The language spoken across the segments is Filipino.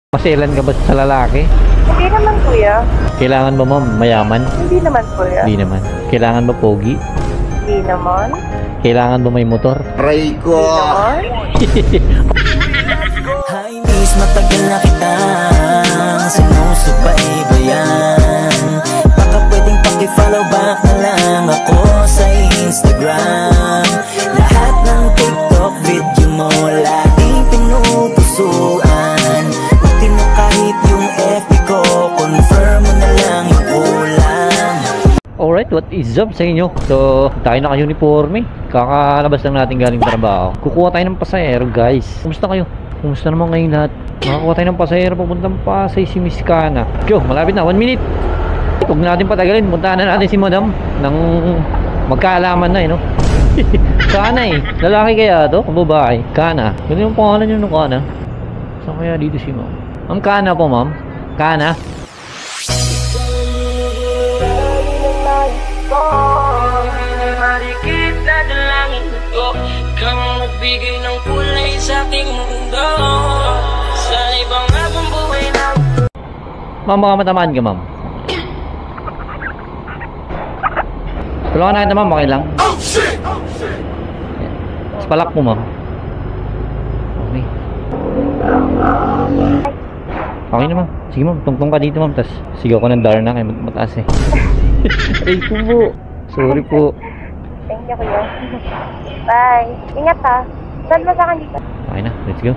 Maselan ka ba sa lalaki? Hindi naman, kuya. Kailangan ba ma'am mayaman? Hindi naman, kuya. Hindi naman. Kailangan ba pogi? Hindi naman. Kailangan ba may motor? Aray ko! Hindi naman. Hi miss, matagal na kitang sinusubaybayan. Baka pwedeng paki-follow back na lang ako sa Instagram. Lahat ng TikTok video mo laging pinupusuan. Buti mo kahit yung FB ko, confirm mo na lang yung ulam. Alright, what is up sa inyo? So, tayo naka-uniforme. Kakalabas lang natin galing trabaho. Kukuha tayo ng pasahero, guys. Kumusta kayo? Kumusta naman ngayon lahat? Makakuha tayo ng pasahero papuntang Pasay si Miss Kana. Go, malapit na, 1 minute. Huwag natin patagalin. Puntahan na natin si Madam ng magkaalaman na, no? Kana eh. Lalaki kaya to? O babae? Kana. Ano yung pangalan nyo ng Kana? Saan kaya dito si Ma'am? Ma'am Kana po, Ma'am. Kana. Marikit na dalangin ko, kang nagbigay ng kulay sa aking mundo. Sa ibang abang buhay na. Ma'am, baka matamaan ka, Ma'am. Tulungan na kita, Ma'am. Okay lang. Palak mo, Ma'am. Okay. Okay na, Ma'am. Sige, Ma'am. Tungtong ka dito, Ma'am. Tapos sigaw ko ng Darna kaya mataas eh. Ay po. Sorry po. Thank you, kuya. Bye. Ingat ha. Saan mo sa akin dito? Okay na. Let's go.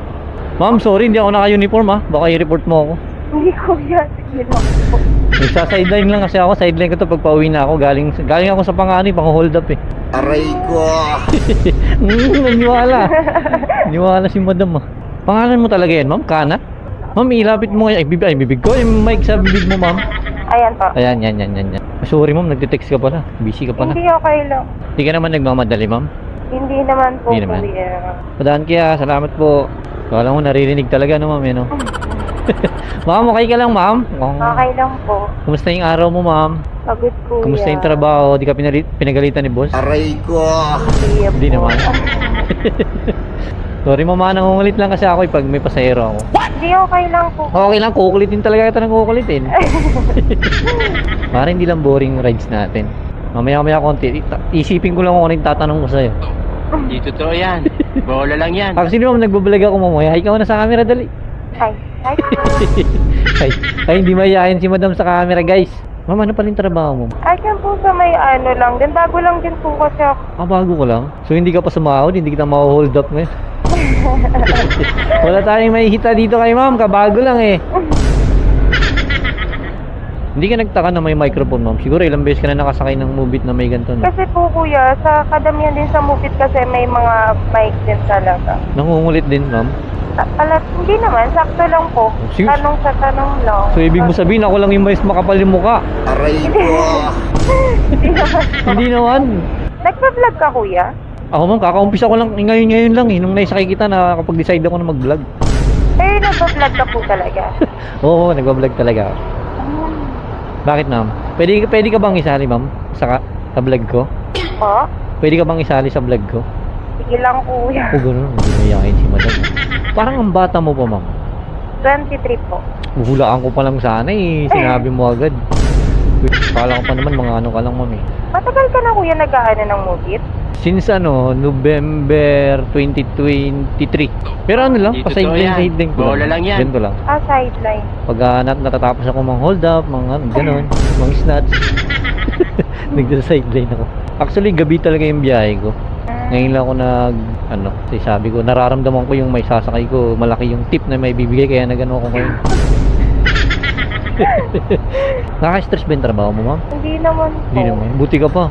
Ma'am, sorry. Hindi ako naka-uniform ha. Baka i-report mo ako. Hindi, kuya. Sige lang po. Nagsa-sideline lang kasi ako. Sideline ko to pag pauwi na ako. Galing ako sa pang-ano eh. Pang-hold up eh. Aray ko! Naniwala. Naniwala si Madam ah. Pangalan mo talaga yan, Ma'am? Kana? Ma'am, ilapit mo ay bibig ko. Yung mic sa bibig mo, Ma'am. Ayan po. Ayan, yan. Sorry, Ma'am. Nagte-text ka pala. Busy ka pala. Hindi, okay lang. Hindi ka naman nagmamadali, Ma'am. Hindi naman po, Hindi naman. kuya. Padaan kaya. Salamat po. Kala mo naririnig talaga, no, Ma'am? Eh, no? Ma'am, okay ka lang, Ma'am? Okay lang po. Kumusta yung araw mo, Ma'am? Pagod, kuya. Kumusta yung trabaho? Di ka pinagalitan ni boss? Aray ko! Hindi naman. Sorry, Mama. Nangungulit lang kasi ako pag may pasahero ako. Hindi, okay lang po. Okay lang. Kukulitin talaga kita ng kukulitin. Para hindi lang boring rides natin. Mamaya konti. Isipin ko lang kung ano yung tatanong ko sa'yo. Di totoo yan. Bola lang yan. Actually, Ma'am, nagbabalag ako mamaya. Ikaw na sa camera, dali. Hi. Hi. Ay, hindi mayayain si Madam sa camera, guys. Ma'am, ano pa rin trabaho mo? Ay, yan po sa may ano lang. Din bago lang din po kasi ako. Ah, bago ko lang. So, hindi ka pa sumahod? Hindi kita ma-hold up ngayon? Wala tayong mahihita dito kay Ma'am. Kabago lang eh. Hindi ka nagtaka na may microphone, Ma'am? Siguro ilang beses ka na nakasakay ng Mubit na may ganito, no? Kasi po, kuya, sa kadamihan din sa Mubit kasi may mga mic din talaga. Nangungulit din, Ma'am? Hindi naman, sakto lang po. Serious? Tanong sa tanong lang. So, ibig mo sabihin, ako lang yung mais makapal yung mukha? Aray ko! Hindi naman. Hindi naman. Nagpa-vlog ka, kuya? Ako, Ma'am, kakaumpisa ko lang ngayon lang eh. Nung naisakay kita, nakakapag-decide ako na mag-vlog. Eh, nagpa-vlog ka po talaga. Oo, nagpa-vlog talaga ako. Bakit, Ma'am? Pwede ka bang isali, Ma'am? Sa vlog ko? Po? Pwede ka bang isali sa vlog ko? Sige lang, kuya. O gano'n, hindi mayayain si Madam. Parang ang bata mo pa, Ma'am. 23 po. Huhulaan ko pa lang sana eh. Sinabi mo agad. Kala ko pa naman mga ano ka lang, Ma'am eh. Matagal ka na, kuya, nag-aano ng Mubit? Since November 2023. Pero ano lang, Di totoo yan. pa-sideline ko Bola lang yan. Ganito lang. Ah, sideline. Pag natatapos ako mga hold up, mga gano'n, mga snatch. Nagsa-sideline ako. Actually, gabi talaga yung biyahe ko. Ngayon lang ako sabi ko, nararamdaman ko yung may sasakay ko, malaki yung tip na may bibigay, kaya nagano ako ngayon. Nakaka-stress ba yung trabaho mo, Ma'am? Hindi naman po. Hindi naman. Buti ka pa.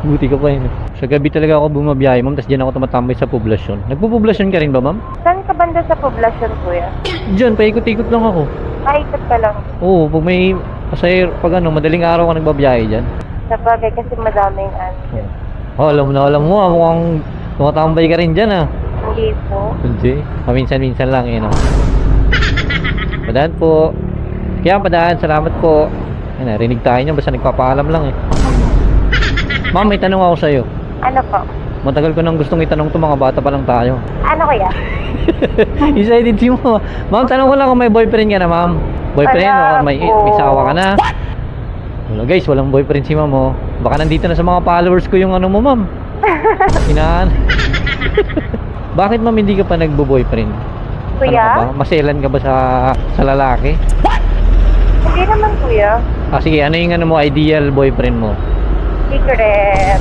Buti ka pa yun. Sa gabi talaga ako bumabiyahe, Ma'am, tapos dyan ako tumatambay sa poblasyon. Nagpo-poblasyon ka rin ba, Ma'am? Saan ka banda sa poblasyon, kuya? Diyan, paikot-ikot lang ako. Ikot ka lang. Oo, pag may pasahero, pag madaling araw ka nagbabiyahe dyan. Sa bagay kasi madaming ano. Oh, alam mo, mukhang tumatambay ka rin dyan, ah. Hindi po. Hindi. Paminsan-minsan lang, no? Padaan po. Kaya padaan, salamat po. Ay, narinig tayo niya, basta nagpapaalam lang eh. Ma'am, may tanong ako sa'yo. Ano po? Matagal ko nang gustong itanong to, mga bata pa lang tayo. Ano kuya? Excited si mo. Ma'am, tanong ko lang kung may boyfriend ka na, ma'am. Boyfriend Wala o may po. sawa ka na? Wala guys, walang boyfriend si ma'am oh. Baka nandito na sa mga followers ko yung ano mo, ma'am. Inaan. Bakit ma'am hindi ka pa nagbo-boyfriend? Ano Kuya? ka ba? Maselan ka ba sa lalaki? Hindi naman kuya. Sige, ano yung ano mo, ideal boyfriend mo? Secret.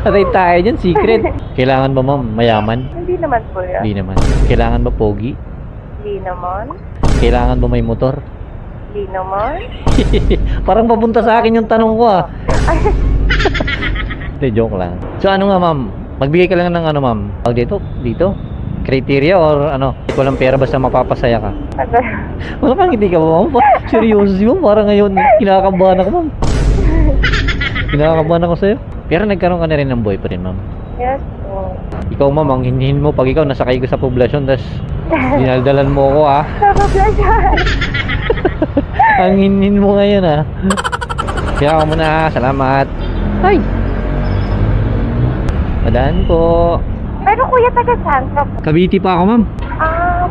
Atay tayo dyan, secret. Kailangan ba ma'am, mayaman? Hindi naman kuya. Hindi naman. Kailangan ba pogi? Hindi naman. Kailangan ba may motor? Hindi naman. Parang papunta sa akin yung tanong ko ah. Hindi, joke lang. So ano nga ma'am, magbigay ka lang ng ano ma'am, pag dito, criteria or ano, walang pera basta mapapasaya ka. Wala kang hindi ka ba ma'am? Seryoso mo, parang ngayon, kinakabahan ako ma'am. Kinakabahan ako sa'yo. Pero nagkaroon ka na rin ng boyfriend ma'am. Yes po. Ikaw ma'am, ang hinhin mo pag ikaw nasakay ko sa poblasyon, tas dinaldalan mo ako ah. Nakaplasyan. Ang hinhin mo ngayon ah. Kaya ako muna, salamat. Ay! Madaan po. Pero kuya, taga saan ka? Cavite pa ako ma'am.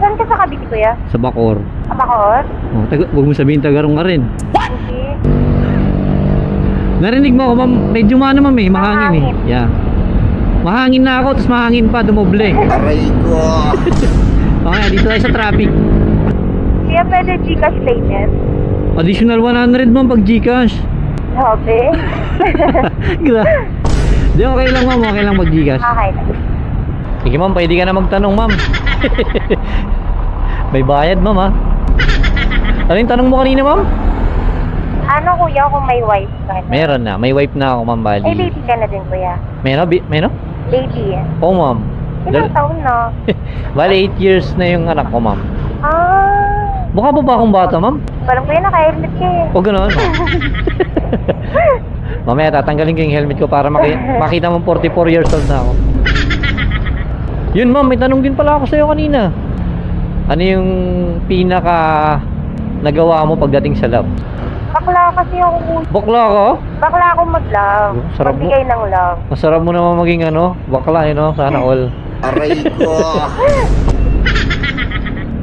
Saan ka sa Cavite kuya? Sa Bacoor. Abakor? Oh, huwag mo sabihin tagarong ka rin. Hindi. Narinig mo ako ma'am, medyo mano ma'am eh, mahangin eh. Yeah. Mahangin na ako, tapos mahangin pa, dumoble. Aray ko. Okay, dito tayo sa traffic. Kuya, pwede Gcash payment? Additional 100 ma'am pag Gcash. Sabi? Di okay lang ma'am, okay lang mag Gcash. Okay na. Sige ma'am, pwede ka na magtanong ma'am. May bayad ma'am ha. Ano yung tanong mo kanina ma'am? Ano kuya kung may wife ka na? Meron na, may wife na ako ma'am bali. May baby ka na din kuya? Meron? Baby. Oo ma'am. Ilang taon na? Bali 8 years na yung anak ko ma'am. Ah. Mukha pa ba akong bata ma'am? Parang kuya naka-helmet ka eh. O gano'n? Mamaya tatanggalin ko yung helmet ko para makita mong 44 years old na ako. Yun ma'am, may tanong din pala ako sa'yo kanina. Ano yung pinaka nagawa mo pagdating sa love? Bakla kasi ako kuya. Bakla ka? Bakla akong mag-love. Sarap mo. Magbigay ng love. Masarap mo naman maging ano, bakla you know, sana all. Aray ko.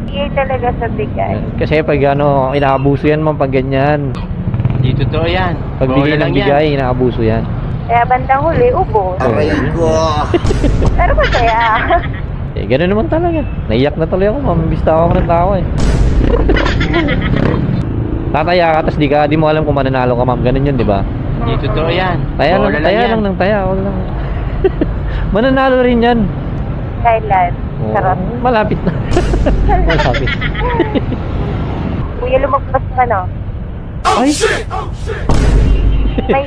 Bigay talaga sa bigay. Kasi pag ano, inaabuso yan ma'am pag ganyan. Di totoo yan. Pag bigay ng bigay, inaabuso yan. Kaya bandang huli, ubos. Aray ko. Pero masaya. Eh, gano'n naman talaga. Naiyak na tuloy ako ma'am, imbis tawa ko ng tawa eh. Tataya ka, tas di mo alam kung mananalo ka ma'am, ganun yun, di ba? Di totoo yan. Taya Bola lang yan. ng taya, wag lang. Mananalo rin yan. Kailan? Oo, Sarap. malapit na. Malapit. Kuya, lumagpas ka na. Ay! May...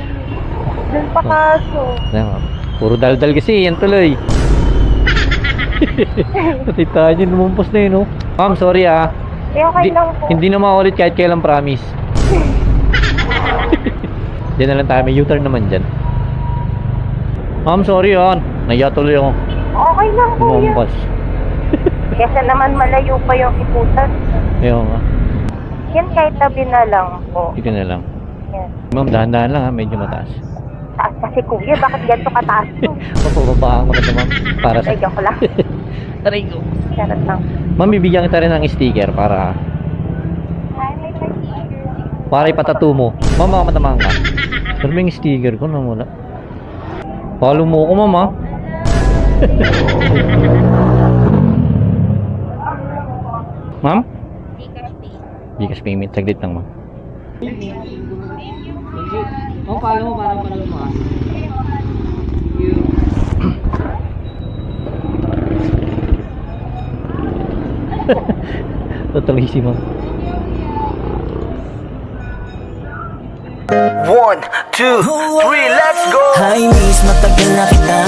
Doon pa kaso. Ayan, ma'am. Puro daldal kasi, yan tuloy. Pati tayo lumumpos na yun, oh. Ma'am, sorry ah. Eh, okay lang po. Hindi na maulit kahit kailan, promise. Diyan na lang tayo, may U-turn naman dyan. Ma'am, sorry ah. Naiya tuloy ako. Okay lang kuya. Lumumpas. Kesa naman malayo pa yung iputan. Ayun nga. Yan kahit tabi na lang po. Dito na lang. Yan. Ma'am, dahan-dahan lang ha, medyo mataas. Taas kasi kuya, bakit ganito kataas to? Papababaan ko na ito ma'am. Para sa... Ay, joke lang. Aray ko. Charot lang. Ma'am, bibigyan kita rin ng sticker para... Para ipatattoo mo. Ma'am, baka matamaan ka. Pero may sticker ko na mula. Follow mo ko ma'am ha. Ma'am? Gcash payment. Saglit lang ma'am. Oh, follow mo para manood mo ha. Totally si ma'am. 1, 2, 3, let's go! Hi miss, matagal na kita